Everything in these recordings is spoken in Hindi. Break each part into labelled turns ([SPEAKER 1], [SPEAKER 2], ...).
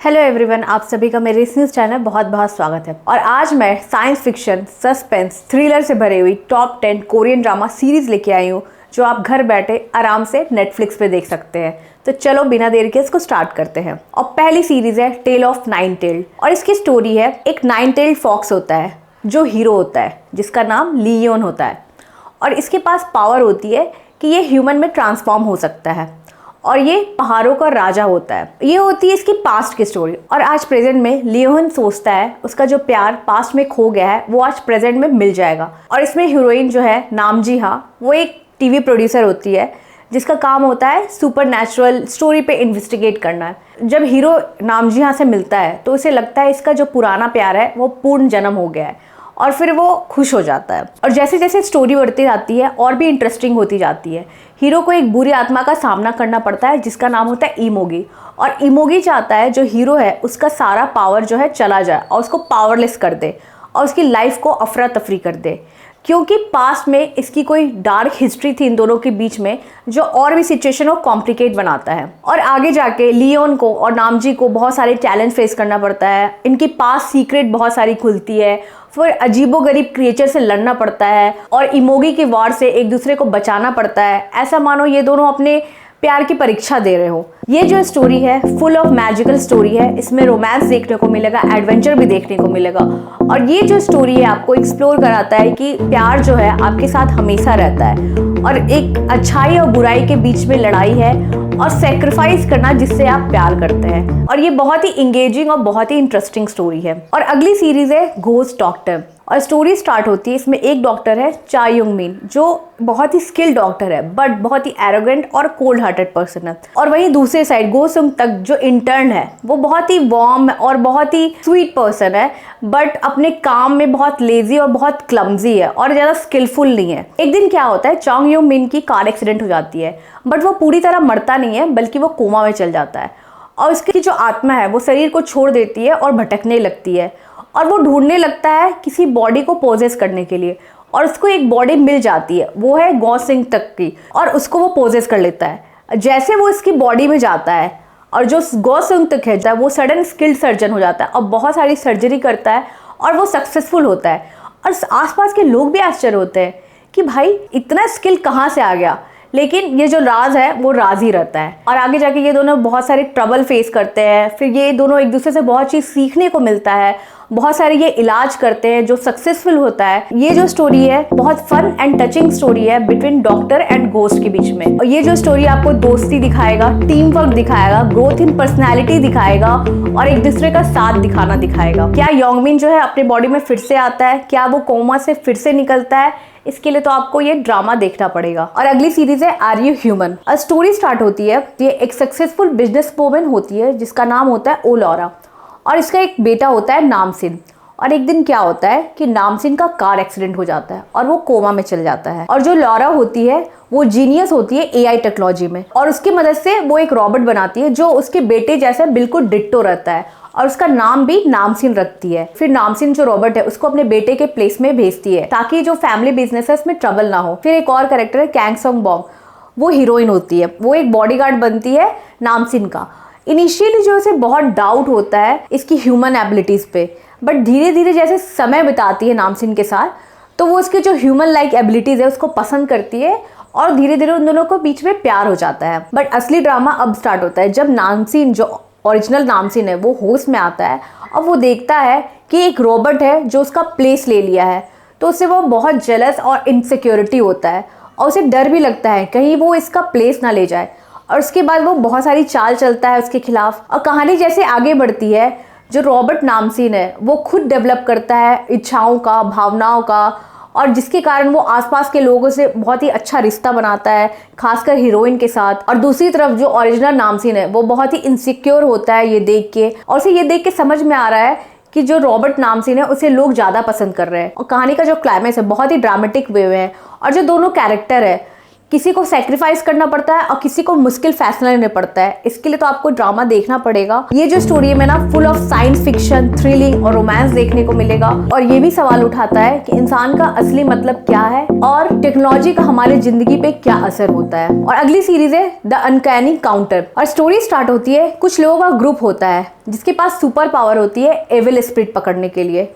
[SPEAKER 1] हेलो एवरीवन, आप सभी का मेरे इस न्यूज़ चैनल बहुत बहुत स्वागत है। और आज मैं साइंस फिक्शन, सस्पेंस, थ्रिलर से भरी हुई टॉप 10 कोरियन ड्रामा सीरीज लेके आई हूँ जो आप घर बैठे आराम से नेटफ्लिक्स पे देख सकते हैं। तो चलो बिना देर के इसको स्टार्ट करते हैं। और पहली सीरीज है टेल ऑफ नाइन टेल्ड। और इसकी स्टोरी है, एक नाइन टेल्ड फॉक्स होता है जो हीरो होता है जिसका नाम लियोन होता है। और इसके पास पावर होती है कि ये ह्यूमन में ट्रांसफॉर्म हो सकता है और ये पहाड़ों का राजा होता है। ये होती है इसकी पास्ट की स्टोरी। और आज प्रेजेंट में लियोन सोचता है उसका जो प्यार पास्ट में खो गया है वो आज प्रेजेंट में मिल जाएगा। और इसमें हीरोइन जो है नामजी हा, वो एक टीवी प्रोड्यूसर होती है जिसका काम होता है सुपर नेचुरल स्टोरी पे इन्वेस्टिगेट करना है। जब हीरो नामजी हा से मिलता है तो उसे लगता है इसका जो पुराना प्यार है वो पूर्ण जन्म हो गया है और फिर वो खुश हो जाता है। और जैसे जैसे स्टोरी बढ़ती जाती है और भी इंटरेस्टिंग होती जाती है। हीरो को एक बुरी आत्मा का सामना करना पड़ता है जिसका नाम होता है इमोगी। और इमोगी चाहता है जो हीरो है उसका सारा पावर जो है चला जाए और उसको पावरलेस कर दे और उसकी लाइफ को अफरा तफरी कर दे, क्योंकि पास्ट में इसकी कोई डार्क हिस्ट्री थी इन दोनों के बीच में जो और भी सिचुएशन को कॉम्प्लिकेट बनाता है। और आगे जाके लियोन को और नामजी को बहुत सारे चैलेंज फेस करना पड़ता है। इनकी पास्ट सीक्रेट बहुत सारी खुलती है, फिर अजीबोगरीब क्रिएचर से लड़ना पड़ता है और इमोगी की वार से एक दूसरे को बचाना पड़ता है। ऐसा मानो ये दोनों अपने प्यार की परीक्षा दे रहे हो। ये जो स्टोरी है फुल ऑफ मैजिकल स्टोरी है। इसमें रोमांस देखने को मिलेगा, एडवेंचर भी देखने को मिलेगा। और ये जो स्टोरी है आपको एक्सप्लोर कराता है कि प्यार जो है आपके साथ हमेशा रहता है और एक अच्छाई और बुराई के बीच में लड़ाई है और सेक्रीफाइस करना जिससे आप प्यार करते हैं। और ये बहुत ही इंगेजिंग और बहुत ही इंटरेस्टिंग स्टोरी है। और अगली सीरीज है घोस्ट डॉक्टर। और स्टोरी स्टार्ट होती है, इसमें एक डॉक्टर है चा युंग मिन जो बहुत ही स्किल्ड डॉक्टर है बट बहुत ही एरोगेंट और कोल्ड हार्टेड पर्सन है। और वहीं दूसरे साइड गो सुंग तक जो इंटर्न है वो बहुत ही वार्म और बहुत ही स्वीट पर्सन है बट अपने काम में बहुत लेजी और बहुत क्लमजी है और ज़्यादा स्किलफुल नहीं है। एक दिन क्या होता है, चांग युंग मिन की कार एक्सीडेंट हो जाती है बट वो पूरी तरह मरता नहीं है बल्कि वो कोमा में चल जाता है। और उसकी जो आत्मा है वो शरीर को छोड़ देती है और भटकने लगती है और वो ढूंढने लगता है किसी बॉडी को पोजेस करने के लिए। और उसको एक बॉडी मिल जाती है, वो है गो सिंग तक की, और उसको वो पोजेस कर लेता है। जैसे वो इसकी बॉडी में जाता है और जो गो सिंग तक है वो सडन स्किल्ड सर्जन हो जाता है और बहुत सारी सर्जरी करता है और वो सक्सेसफुल होता है। और आसपास के लोग भी आश्चर्य होते हैं कि भाई इतना स्किल कहाँ से आ गया, लेकिन ये जो राज है वो राज ही रहता है। और आगे जाके ये दोनों बहुत सारे ट्रबल फेस करते हैं, फिर ये दोनों एक दूसरे से बहुत चीज़ सीखने को मिलता है, बहुत सारे ये इलाज करते हैं जो सक्सेसफुल होता है। ये जो स्टोरी है बहुत फन एंड टचिंग स्टोरी है बिटवीन डॉक्टर एंड घोस्ट के बीच में। और ये जो स्टोरी आपको दोस्ती दिखाएगा, टीम वर्क दिखाएगा, ग्रोथ इन पर्सनैलिटी दिखाएगा और एक दूसरे का साथ दिखाना दिखाएगा। क्या योंगमिन जो है अपने बॉडी में फिर से आता है, क्या वो कोमा से फिर से निकलता है, इसके लिए तो आपको ये ड्रामा देखना पड़ेगा। और अगली सीरीज है are you human. Story start होती है, ये एक सक्सेसफुल बिजनेस वूमेन होती है जिसका नाम होता है ओलॉरा और इसका एक बेटा होता है नामसिन। और एक दिन क्या होता है कि नामसिन का कार एक्सीडेंट हो जाता है और वो कोमा में चल जाता है। और जो लॉरा होती है वो जीनियस होती है एआई टेक्नोलॉजी में और उसकी मदद से वो एक रॉबोट बनाती है जो उसके बेटे जैसे बिल्कुल डिट्टो रहता है और उसका नाम भी नामसिन रखती है। फिर नामसिन जो रॉबर्ट है उसको अपने बेटे के प्लेस में भेजती है ताकि जो फैमिली बिजनेस है उसमें ट्रबल ना हो। फिर एक और कैरेक्टर है कैंग सोंग बॉन्ग, वो हीरोइन होती है, वो एक बॉडीगार्ड बनती है नामसिन का। इनिशियली जो उसे बहुत डाउट होता है इसकी ह्यूमन एबिलिटीज पे, बट धीरे धीरे जैसे समय बिताती है नामसिन के साथ तो वो उसके जो ह्यूमन लाइक एबिलिटीज है उसको पसंद करती है और धीरे धीरे उन दोनों को बीच में प्यार हो जाता है। बट असली ड्रामा अब स्टार्ट होता है जब नामसिन जो ओरिजिनल नामसिन है वो होश में आता है और वो देखता है कि एक रोबोट है जो उसका प्लेस ले लिया है। तो उससे वो बहुत जेलस और इनसिक्योरिटी होता है और उसे डर भी लगता है कहीं वो इसका प्लेस ना ले जाए। और उसके बाद वो बहुत सारी चाल चलता है उसके खिलाफ। और कहानी जैसे आगे बढ़ती है जो रॉबर्ट नामसिन है वो खुद डेवलप करता है इच्छाओं का, भावनाओं का, और जिसके कारण वो आसपास के लोगों से बहुत ही अच्छा रिश्ता बनाता है, खासकर हीरोइन के साथ। और दूसरी तरफ जो ओरिजिनल नामसिन है वो बहुत ही इनसिक्योर होता है ये देख के, और उसे ये देख के समझ में आ रहा है कि जो रॉबर्ट नामसिन है उसे लोग ज़्यादा पसंद कर रहे हैं। और कहानी का जो क्लाइमेक्स है बहुत ही ड्रामेटिक वे में है। और जो दोनों कैरेक्टर है किसी को सेक्रीफाइस करना पड़ता है और किसी को मुश्किल फैसला लेना पड़ता है। इसके लिए तो आपको ड्रामा देखना पड़ेगा। ये जो स्टोरी है में ना full of science fiction, thrilling और रोमांस देखने को मिलेगा और ये भी सवाल उठाता है कि इंसान का असली मतलब क्या है और टेक्नोलॉजी का हमारी जिंदगी पे क्या असर होता है। और अगली सीरीज है द अनकैनी काउंटर। और स्टोरी स्टार्ट होती है, कुछ लोगों का ग्रुप होता है जिसके पास सुपर पावर होती है एविल स्पिरिट पकड़ने के लिए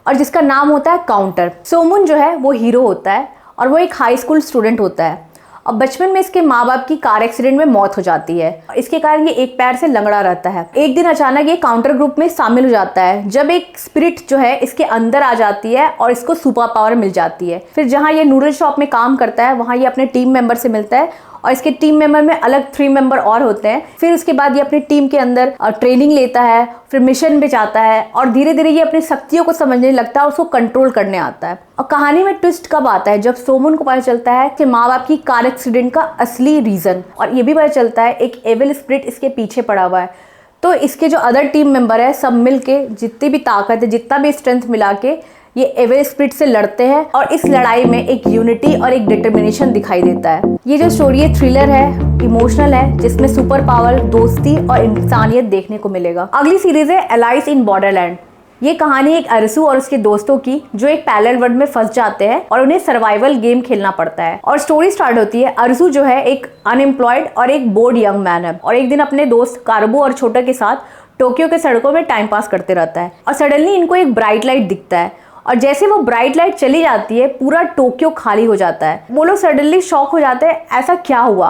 [SPEAKER 1] और जिसका नाम होता है काउंटर। सोमुन जो है वो हीरो होता है और वो एक हाई स्कूल स्टूडेंट होता है और बचपन में इसके माँ बाप की कार एक्सीडेंट में मौत हो जाती है। इसके कारण ये एक पैर से लंगड़ा रहता है। एक दिन अचानक ये काउंटर ग्रुप में शामिल हो जाता है जब एक स्पिरिट जो है इसके अंदर आ जाती है और इसको सुपर पावर मिल जाती है। फिर जहाँ ये नूडल शॉप में काम करता है वहाँ ये अपने टीम मेंबर से मिलता है और इसके टीम मेंबर में अलग 3 मेंबर और होते हैं। फिर उसके बाद ये अपनी टीम के अंदर ट्रेनिंग लेता है, फिर मिशन पे जाता है और धीरे धीरे ये अपनी शक्तियों को समझने लगता है और उसको कंट्रोल करने आता है। और कहानी में ट्विस्ट कब आता है, जब सोमुन को पता चलता है कि माँ बाप की कार एक्सीडेंट का असली रीजन, और ये भी पता चलता है एक एविल स्पिरिट इसके पीछे पड़ा हुआ है। तो इसके जो अदर टीम मेंबर है सब मिल के जितनी भी ताकत है, जितना भी स्ट्रेंथ मिला के ये एविल स्पिरिट से लड़ते हैं और इस लड़ाई में एक यूनिटी और एक डिटर्मिनेशन दिखाई देता है। ये जो स्टोरी है थ्रिलर है, इमोशनल है, जिसमें सुपर पावर, दोस्ती और इंसानियत देखने को मिलेगा। अगली सीरीज है एलाइस इन बॉर्डरलैंड। ये कहानी एक अरसू और उसके दोस्तों की जो एक पैरेलल वर्ल्ड में फंस जाते हैं और उन्हें सर्वाइवल गेम खेलना पड़ता है। और स्टोरी स्टार्ट होती है, अरसू जो है एक अनएम्प्लॉयड और एक बोर्ड यंग मैन है और एक दिन अपने दोस्त कारबो और छोटा के साथ टोक्यो के सड़कों में टाइम पास करते रहता है और सडनली इनको एक ब्राइट लाइट दिखता है और जैसे वो ब्राइट लाइट चली जाती है पूरा टोक्यो खाली हो जाता है। वो लोग सडनली शॉक हो जाते हैं, ऐसा क्या हुआ।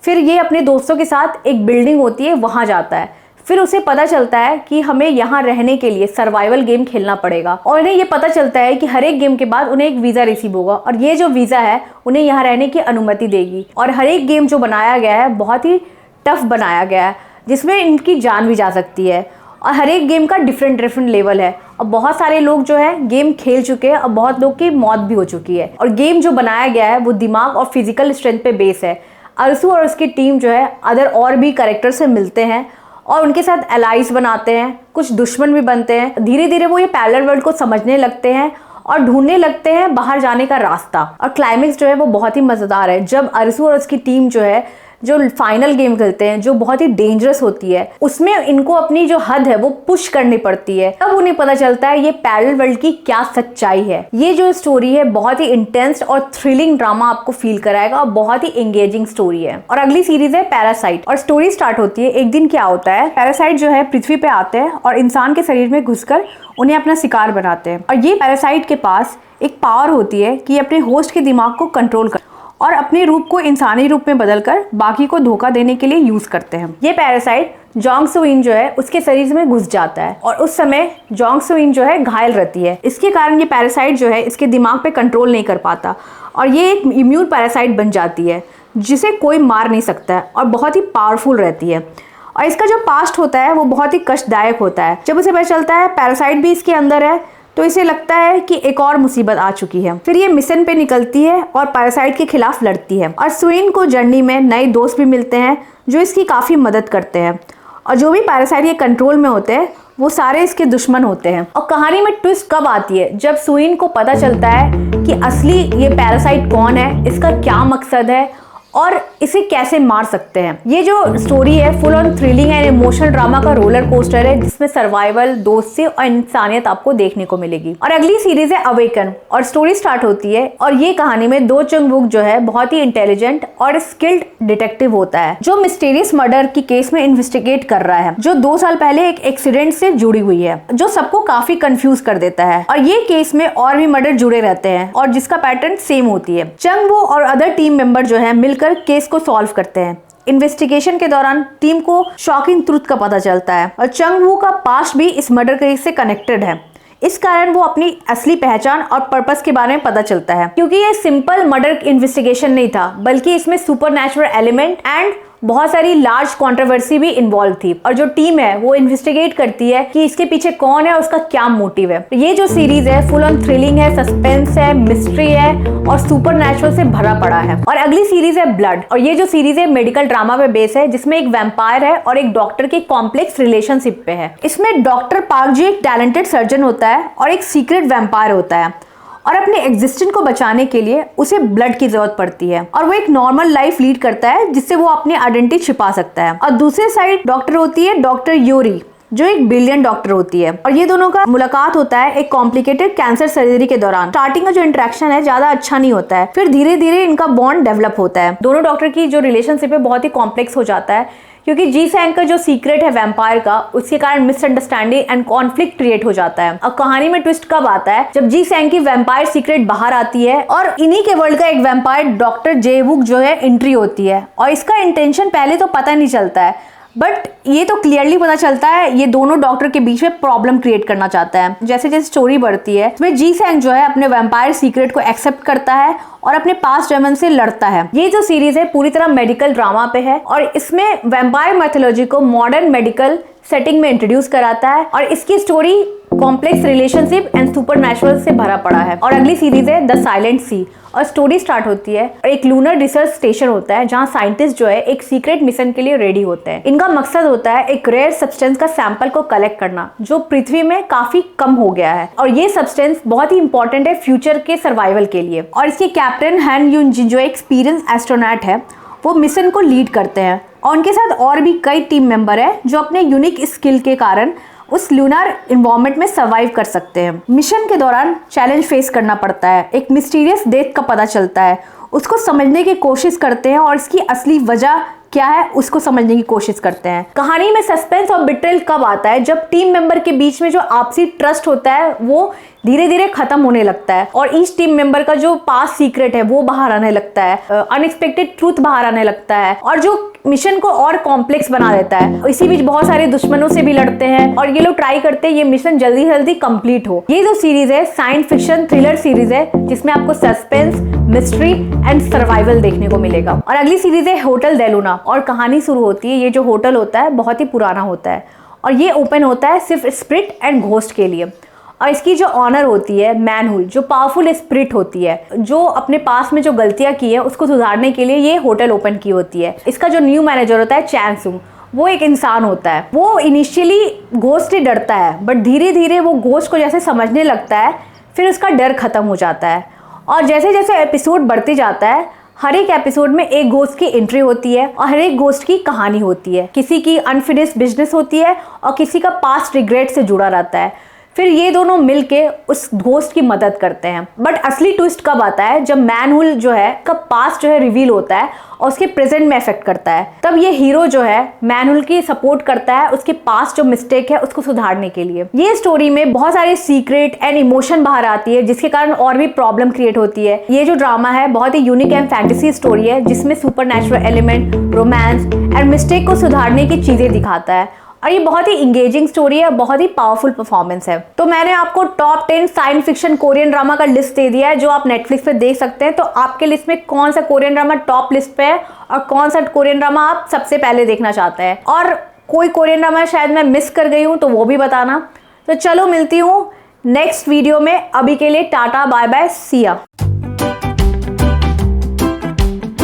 [SPEAKER 1] फिर ये अपने दोस्तों के साथ एक बिल्डिंग होती है वहाँ जाता है। फिर उसे पता चलता है कि हमें यहाँ रहने के लिए सर्वाइवल गेम खेलना पड़ेगा और इन्हें ये पता चलता है कि हर एक गेम के बाद उन्हें एक वीज़ा रिसीव होगा और ये जो वीज़ा है उन्हें यहाँ रहने की अनुमति देगी। और हर एक गेम जो बनाया गया है बहुत ही टफ बनाया गया है जिसमें इनकी जान भी जा सकती है और हर एक गेम का डिफरेंट लेवल है और बहुत सारे लोग जो है गेम खेल चुके हैं और बहुत लोग की मौत भी हो चुकी है। और गेम जो बनाया गया है वो दिमाग और फिजिकल स्ट्रेंथ पे बेस है। अरसू और उसकी टीम जो है अदर और भी कैरेक्टर से मिलते हैं और उनके साथ एलाइज बनाते हैं, कुछ दुश्मन भी बनते हैं। धीरे धीरे वो ये पैरेलल वर्ल्ड को समझने लगते हैं और ढूंढने लगते हैं बाहर जाने का रास्ता। और क्लाइमेक्स जो है वो बहुत ही मज़ेदार है जब अरसू और उसकी टीम जो है जो फाइनल गेम खेलते हैं जो बहुत ही डेंजरस होती है, उसमें इनको अपनी जो हद है वो पुश करनी पड़ती है। तब उन्हें पता चलता है ये पैरेलल वर्ल्ड की क्या सच्चाई है। ये जो स्टोरी है बहुत ही इंटेंस और थ्रिलिंग ड्रामा आपको फील कराएगा और बहुत ही एंगेजिंग स्टोरी है। और अगली सीरीज है पैरासाइट। और स्टोरी स्टार्ट होती है, एक दिन क्या होता है, पैरासाइट जो है पृथ्वी पे आते हैं और इंसान के शरीर में घुसकर उन्हें अपना शिकार बनाते हैं। और ये पैरासाइट के पास एक पावर होती है कि अपने होस्ट के दिमाग को कंट्रोल कर और अपने रूप को इंसानी रूप में बदलकर बाकी को धोखा देने के लिए यूज करते हैं। ये पैरासाइट जोंग सुइन जो है उसके शरीर में घुस जाता है और उस समय जोंग सुइन जो है घायल रहती है। इसके कारण ये पैरासाइट जो है इसके दिमाग पे कंट्रोल नहीं कर पाता और ये एक इम्यून पैरासाइट बन जाती है जिसे कोई मार नहीं सकता है और बहुत ही पावरफुल रहती है। और इसका जो पास्ट होता है वो बहुत ही कष्टदायक होता है। जब उसे पता चलता है पैरासाइट भी इसके अंदर है तो इसे लगता है कि एक और मुसीबत आ चुकी है। फिर ये मिशन पे निकलती है और पैरासाइट के खिलाफ लड़ती है और सुइन को जर्नी में नए दोस्त भी मिलते हैं जो इसकी काफ़ी मदद करते हैं। और जो भी पैरासाइट के कंट्रोल में होते हैं वो सारे इसके दुश्मन होते हैं। और कहानी में ट्विस्ट कब आती है, जब सुइन को पता चलता है कि असली ये पैरासाइट कौन है, इसका क्या मकसद है और इसे कैसे मार सकते हैं। ये जो स्टोरी है full on thrilling and emotional drama का रोलर कोस्टर है जिसमें सर्वाइवल, दोस्ती और इंसानियत आपको देखने को मिलेगी। और अगली सीरीज है अवेकन। और स्टोरी स्टार्ट होती है और ये कहानी में दो चंग वुक जो है बहुत ही इंटेलिजेंट और स्किल्ड डिटेक्टिव होता है जो मिस्टीरियस मर्डर की केस में इन्वेस्टिगेट कर रहा है जो 2 साल पहले एक एक्सीडेंट से जुड़ी हुई है जो सबको काफी कंफ्यूज कर देता है। और ये केस में और भी मर्डर जुड़े रहते हैं और जिसका पैटर्न सेम होती है। चंग वू और अदर टीम मेंबर जो है मिलकर केस को सॉल्व करते हैं। इन्वेस्टिगेशन के दौरान टीम को शॉकिंग ट्रुथ का पता चलता है और चंग वू का पास्ट भी इस मर्डर केस से कनेक्टेड है। इस कारण वो अपनी असली पहचान और पर्पस के बारे में पता चलता है क्योंकि ये सिंपल मर्डर इन्वेस्टिगेशन नहीं था बल्कि इसमें सुपरनैचुरल एलिमेंट एंड बहुत सारी लार्ज कंट्रोवर्सी भी इन्वॉल्व थी। और जो टीम है वो इन्वेस्टिगेट करती है कि इसके पीछे कौन है, उसका क्या मोटिव है। ये जो सीरीज है फुल ऑन थ्रिलिंग है, सस्पेंस है, मिस्ट्री है और सुपरनैचुरल से भरा पड़ा है। और अगली सीरीज है ब्लड। और ये जो सीरीज है मेडिकल ड्रामा पे बेस है जिसमें एक वैम्पायर है और एक डॉक्टर के कॉम्प्लेक्स रिलेशनशिप पे है। इसमें डॉक्टर पार्क जी एक टैलेंटेड सर्जन होता है और एक सीक्रेट वैम्पायर होता है और अपने एग्जिस्टेंस को बचाने के लिए उसे ब्लड की जरूरत पड़ती है और वो एक नॉर्मल लाइफ लीड करता है जिससे वो अपनी आइडेंटिटी छिपा सकता है। और दूसरे साइड डॉक्टर होती है डॉक्टर यूरी, जो एक ब्रिलियंट डॉक्टर होती है, और ये दोनों का मुलाकात होता है एक कॉम्प्लिकेटेड कैंसर सर्जरी के दौरान। स्टार्टिंग का जो इंटरेक्शन है ज्यादा अच्छा नहीं होता है, फिर धीरे धीरे इनका बॉन्ड डेवलप होता है। दोनों डॉक्टर की जो रिलेशनशिप है बहुत ही कॉम्प्लेक्स हो जाता है, क्योंकि जी सैंग का जो सीक्रेट है वैम्पायर का, उसके कारण मिसअंडरस्टैंडिंग एंड कॉन्फ्लिक्ट क्रिएट हो जाता है। अब कहानी में ट्विस्ट कब आता है, जब जी सैंग की वैम्पायर सीक्रेट बाहर आती है और इन्हीं के वर्ल्ड का एक वैम्पायर डॉक्टर जे वुक जो है एंट्री होती है। और इसका इंटेंशन पहले तो पता नहीं चलता है, बट ये तो क्लियरली पता चलता है ये दोनों डॉक्टर के बीच में प्रॉब्लम क्रिएट करना चाहता है। जैसे जैसे स्टोरी बढ़ती है इसमें जी सैंग जो है अपने वैम्पायर सीक्रेट को एक्सेप्ट करता है और अपने पास्ट डेमन से लड़ता है। ये जो सीरीज है पूरी तरह मेडिकल ड्रामा पे है और इसमें वैम्पायर मैथोलॉजी को मॉडर्न मेडिकल सेटिंग में इंट्रोड्यूस कराता है और इसकी story complex relationship and supernatural से भरा पड़ा है। और अगली सीरीज है द साइलेंट सी, और स्टोरी स्टार्ट होती है और एक लूनर रिसर्च स्टेशन होता है जहां साइंटिस्ट जो है एक सीक्रेट मिशन के लिए रेडी होते हैं। इनका मकसद होता है एक रेयर सब्सटेंस का सैंपल को कलेक्ट करना जो पृथ्वी में काफी कम हो गया है, और ये सब्सटेंस बहुत ही इंपॉर्टेंट है फ्यूचर के सर्वाइवल के लिए। और इसके कैप्टन हैन यून जिन जो एक्सपीरियंस एस्ट्रोनॉट है वो मिशन को लीड करते हैं, और उनके साथ और भी कई टीम मेंबर है जो अपने यूनिक स्किल के कारण उस लूनर एनवायरनमेंट में सर्वाइव कर सकते हैं। मिशन के दौरान चैलेंज फेस करना पड़ता है, एक मिस्टीरियस डेथ का पता चलता है, उसको समझने की कोशिश करते हैं और इसकी असली वजह क्या है उसको समझने की कोशिश करते हैं। कहानी में सस्पेंस और बिट्रेल कब आता है, जब टीम मेंबर के बीच में जो आपसी ट्रस्ट होता है वो धीरे धीरे खत्म होने लगता है और ईच टीम मेंबर का जो पास्ट सीक्रेट है वो बाहर आने लगता है, अनएक्सपेक्टेड ट्रूथ बाहर आने लगता है और जो मिशन को और कॉम्प्लेक्स बना देता है। इसी बीच बहुत सारे दुश्मनों से भी लड़ते हैं और ये लोग ट्राई करते हैं ये मिशन जल्दी जल्दी कंप्लीट हो। ये जो सीरीज है साइंस फिक्शन थ्रिलर सीरीज है जिसमें आपको सस्पेंस, मिस्ट्री एंड सर्वाइवल देखने को मिलेगा। और अगली सीरीज है होटल डेलुना, और कहानी शुरू होती है, ये जो होटल होता है बहुत ही पुराना होता है और ये ओपन होता है सिर्फ स्पिरिट एंड घोस्ट के लिए। और इसकी जो ऑनर होती है मैनहुल, जो पावरफुल स्पिरिट होती है, जो अपने पास में जो गलतियां की है उसको सुधारने के लिए ये होटल ओपन की होती है। इसका जो न्यू मैनेजर होता है चैन सुंग, वो एक इंसान होता है। वो इनिशियली घोस्ट से डरता है बट धीरे धीरे वो घोस्ट को जैसे समझने लगता है फिर उसका डर खत्म हो जाता है। और जैसे जैसे एपिसोड बढ़ते जाता है हर एक एपिसोड में एक घोस्ट की एंट्री होती है और हर एक घोस्ट की कहानी होती है। किसी की अनफिनिश्ड बिजनेस होती है और किसी का पास्ट रिग्रेट से जुड़ा रहता है। फिर ये दोनों मिलके उस घोस्ट की मदद करते हैं। बट असली ट्विस्ट कब आता है, जब मैनहुल जो है का पास्ट जो है रिवील होता है और उसके प्रेजेंट में इफेक्ट करता है। तब ये हीरो जो है मैनहुल की सपोर्ट करता है उसके पास्ट जो मिस्टेक है उसको सुधारने के लिए। ये स्टोरी में बहुत सारे सीक्रेट एंड इमोशन बाहर आती है जिसके कारण और भी प्रॉब्लम क्रिएट होती है। ये जो ड्रामा है बहुत ही यूनिक एंड फैंटेसी स्टोरी है जिसमें supernatural element, romance and mistake को सुधारने की चीजें दिखाता है और ये बहुत ही इंगेजिंग स्टोरी है, बहुत ही पावरफुल परफॉर्मेंस है। तो मैंने आपको top 10 science fiction Korean drama का लिस्ट दे दिया है जो आप नेटफ्लिक्स पे देख सकते हैं। तो आपके लिस्ट में कौन सा कोरियन ड्रामा टॉप लिस्ट पे है और कौन सा कोरियन ड्रामा आप सबसे पहले देखना चाहते हैं, और कोई कोरियन ड्रामा शायद मैं मिस कर गई हूँ तो वो भी बताना। तो चलो मिलती हूँ नेक्स्ट वीडियो में, अभी के लिए टाटा बाय बाय, सिया।